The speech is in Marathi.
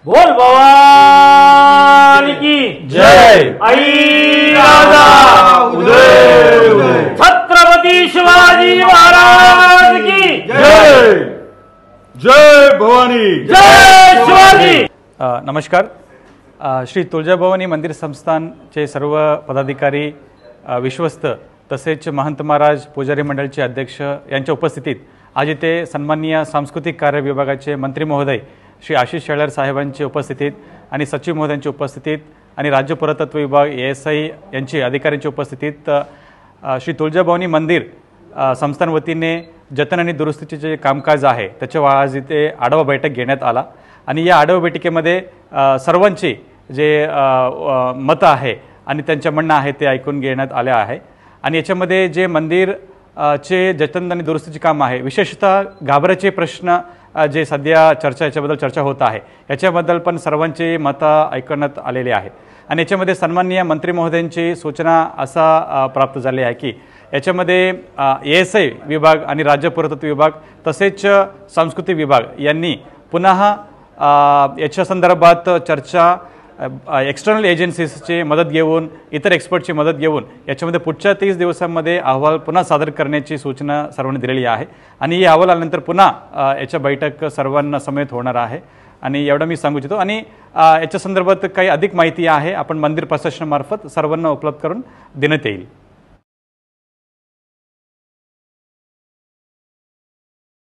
बोल भवानी की जय। आई राजा उदय उदय। छत्रपती शिवाजी महाराज की जय। जय भवानी। जय शिवाजी। नमस्कार। श्री तुळजाभवानी मंदिर संस्थानचे सर्व पदाधिकारी, विश्वस्त तसेच महंत महाराज, पुजारी मंडळाचे अध्यक्ष यांच्या उपस्थितीत आज इथे सन्माननीय सांस्कृतिक कार्य विभागाचे मंत्री महोदय श्री आशिष शेलार साहेबांची उपस्थितीत आणि सचिव महोदयांची उपस्थितीत आणि राज्य पुरातत्व विभाग ASI यांची अधिकाऱ्यांची उपस्थितीत श्री तुळजाभवानी मंदिर संस्थान वतीने जतन आणि दुरुस्तीचे जे कामकाज आहे त्याच्यावर आज इथे आढावा बैठक घेण्यात आला आणि या आढावा बैठकीमध्ये सर्वांची जे मत आहे आणि त्यांच्या म्हणणं आहे ते ऐकून घेण्यात आले आहे आणि याच्यामध्ये जे मंदिर चे जतन आणि दुरुस्तीचे काम आहे, विशेषतः गाभाऱ्याचे प्रश्न जे सध्या याच्याबद्दल चर्चा होत आहे याच्याबद्दल पण सर्वांची मतं ऐकण्यात आलेली आहेत आणि याच्यामध्ये सन्माननीय मंत्री महोदयांची सूचना असा प्राप्त झाली आहे की याच्यामध्ये ASI विभाग आणि राज्य पुरातत्व विभाग तसेच सांस्कृतिक विभाग यांनी पुन्हा याच्या संदर्भात चर्चा एक्सटर्नल एजन्सीजची मदत घेऊन, इतर एक्सपर्टची मदत घेऊन याच्यामध्ये पुढच्या 30 दिवसांमध्ये अहवाल पुन्हा सादर करण्याची सूचना सर्वांनी दिलेली आहे आणि या अहवाल आल्यानंतर पुन्हा याच्या बैठक सर्वांना समेत होणार आहे आणि एवढं मी सांगू इच्छितो आणि याच्या संदर्भात काही अधिक माहिती आहे आपण मंदिर प्रशासनामार्फत सर्वांना उपलब्ध करून देण्यात येईल।